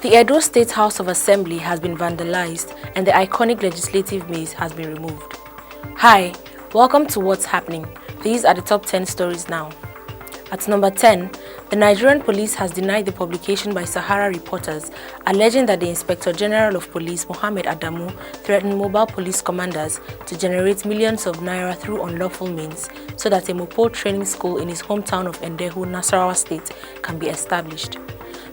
The Edo State House of Assembly has been vandalized and the iconic legislative maze has been removed. Hi, welcome to What's Happening. These are the top 10 stories now. At number 10, the Nigerian Police has denied the publication by Sahara reporters, alleging that the Inspector General of Police, Mohammed Adamu, threatened mobile police commanders to generate millions of naira through unlawful means so that a Mopo training school in his hometown of Endehu, Nasarawa State, can be established.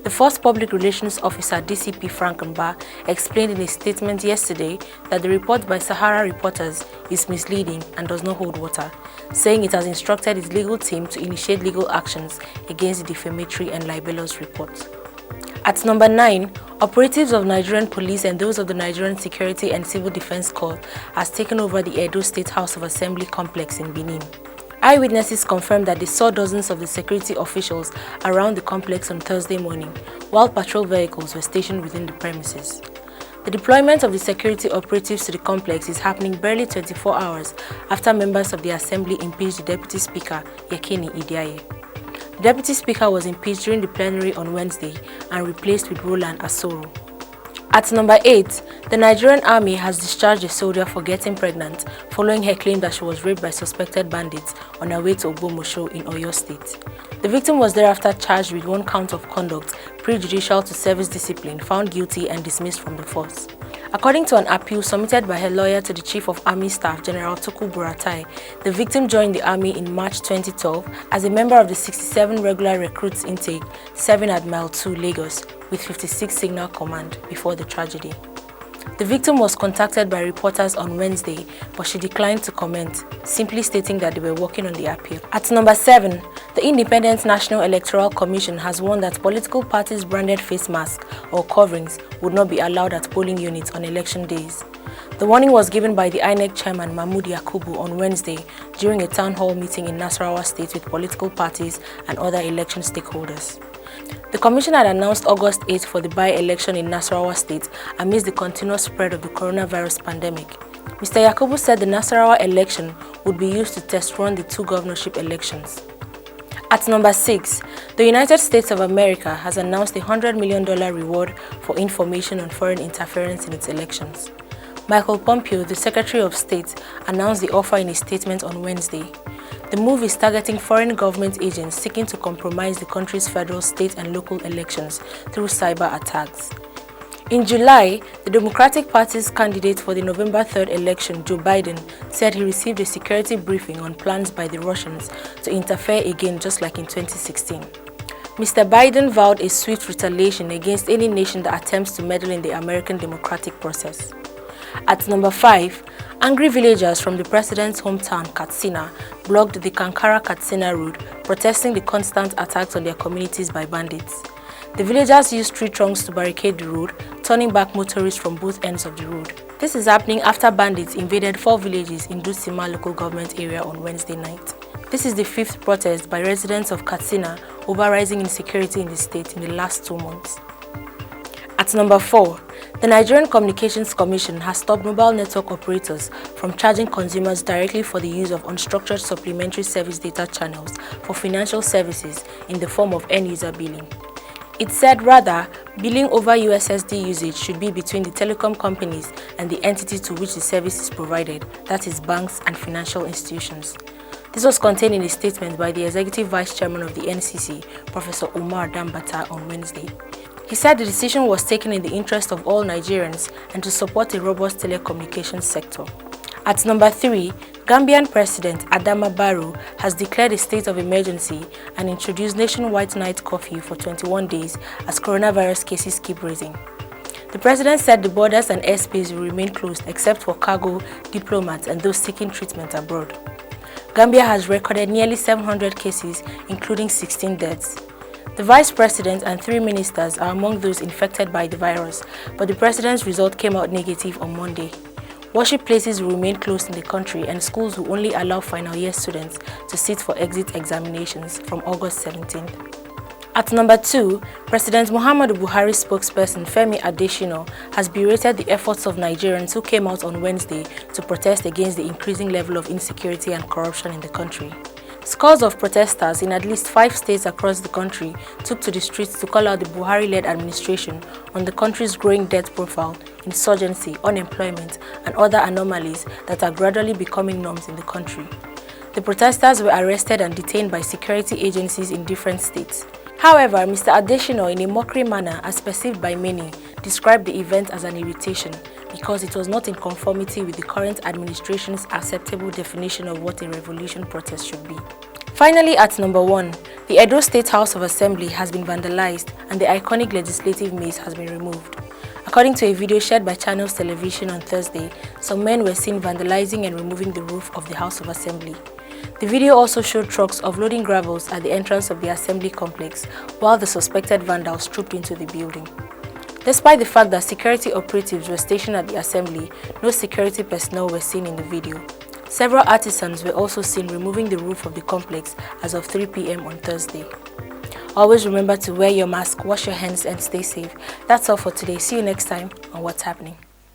The first public relations officer, DCP Frank Mba, explained in a statement yesterday that the report by Sahara reporters is misleading and does not hold water, saying it has instructed its legal team to initiate legal actions against the defamatory and libelous report. At number 9, operatives of Nigerian Police and those of the Nigerian Security and Civil Defense Corps has taken over the Edo State House of Assembly complex in Benin. Eyewitnesses confirmed that they saw dozens of the security officials around the complex on Thursday morning, while patrol vehicles were stationed within the premises. The deployment of the security operatives to the complex is happening barely 24 hours after members of the assembly impeached the Deputy Speaker, Yekini Idiaye. The Deputy Speaker was impeached during the plenary on Wednesday and replaced with Roland Asoro. At number 8, the Nigerian Army has discharged a soldier for getting pregnant following her claim that she was raped by suspected bandits on her way to Ogbomosho in Oyo State. The victim was thereafter charged with 1 count of conduct prejudicial to service discipline, found guilty and dismissed from the force. According to an appeal submitted by her lawyer to the Chief of Army Staff, General Tuku Buratai, the victim joined the army in March 2012 as a member of the 67 regular recruits intake serving at Mile 2, Lagos, with 56 Signal Command before the tragedy. The victim was contacted by reporters on Wednesday, but she declined to comment, simply stating that they were working on the appeal. At number 7, the Independent National Electoral Commission has warned that political parties' branded face masks or coverings would not be allowed at polling units on election days. The warning was given by the INEC chairman Mahmood Yakubu on Wednesday during a town hall meeting in Nasarawa State with political parties and other election stakeholders. The Commission had announced August 8 for the by-election in Nasarawa State amidst the continuous spread of the coronavirus pandemic. Mr. Yakubu said the Nasarawa election would be used to test-run the 2 governorship elections. At number 6, the United States of America has announced a $100 million reward for information on foreign interference in its elections. Michael Pompeo, the Secretary of State, announced the offer in a statement on Wednesday. The move is targeting foreign government agents seeking to compromise the country's federal, state and local elections through cyber attacks. In July, the Democratic Party's candidate for the November 3rd election, Joe Biden, said he received a security briefing on plans by the Russians to interfere again just like in 2016. Mr. Biden vowed a swift retaliation against any nation that attempts to meddle in the American democratic process. At number 5, angry villagers from the president's hometown, Katsina, blocked the Kankara-Katsina road, protesting the constant attacks on their communities by bandits. The villagers used tree trunks to barricade the road, turning back motorists from both ends of the road. This is happening after bandits invaded 4 villages in Dusima local government area on Wednesday night. This is the 5th protest by residents of Katsina over rising insecurity in the state in the last 2 months. At number 4, the Nigerian Communications Commission has stopped mobile network operators from charging consumers directly for the use of unstructured supplementary service data channels for financial services in the form of end-user billing. It said rather, billing over USSD usage should be between the telecom companies and the entity to which the service is provided, that is banks and financial institutions. This was contained in a statement by the Executive Vice Chairman of the NCC, Professor Umar Dambata, on Wednesday. He said the decision was taken in the interest of all Nigerians and to support a robust telecommunications sector. At number 3, Gambian President Adama Barrow has declared a state of emergency and introduced nationwide night curfew for 21 days as coronavirus cases keep rising. The president said the borders and airspace will remain closed except for cargo, diplomats and those seeking treatment abroad. Gambia has recorded nearly 700 cases, including 16 deaths. The vice president and 3 ministers are among those infected by the virus, but the president's result came out negative on Monday. Worship places will remain closed in the country and schools will only allow final year students to sit for exit examinations from August 17th. At number 2, President Muhammadu Buhari's spokesperson Femi Adesina has berated the efforts of Nigerians who came out on Wednesday to protest against the increasing level of insecurity and corruption in the country. Scores of protesters in at least 5 states across the country took to the streets to call out the Buhari-led administration on the country's growing death profile, insurgency, unemployment, and other anomalies that are gradually becoming norms in the country. The protesters were arrested and detained by security agencies in different states. However, Mr. Adesina, in a mockery manner as perceived by many, described the event as an irritation because it was not in conformity with the current administration's acceptable definition of what a revolution protest should be. Finally, at number 1, the Edo State House of Assembly has been vandalized and the iconic legislative maze has been removed. According to a video shared by Channels Television on Thursday, some men were seen vandalizing and removing the roof of the House of Assembly. The video also showed trucks offloading gravels at the entrance of the assembly complex while the suspected vandals trooped into the building. Despite the fact that security operatives were stationed at the assembly, no security personnel were seen in the video. Several artisans were also seen removing the roof of the complex as of 3 p.m. on Thursday. Always remember to wear your mask, wash your hands, and stay safe. That's all for today. See you next time on What's Happening.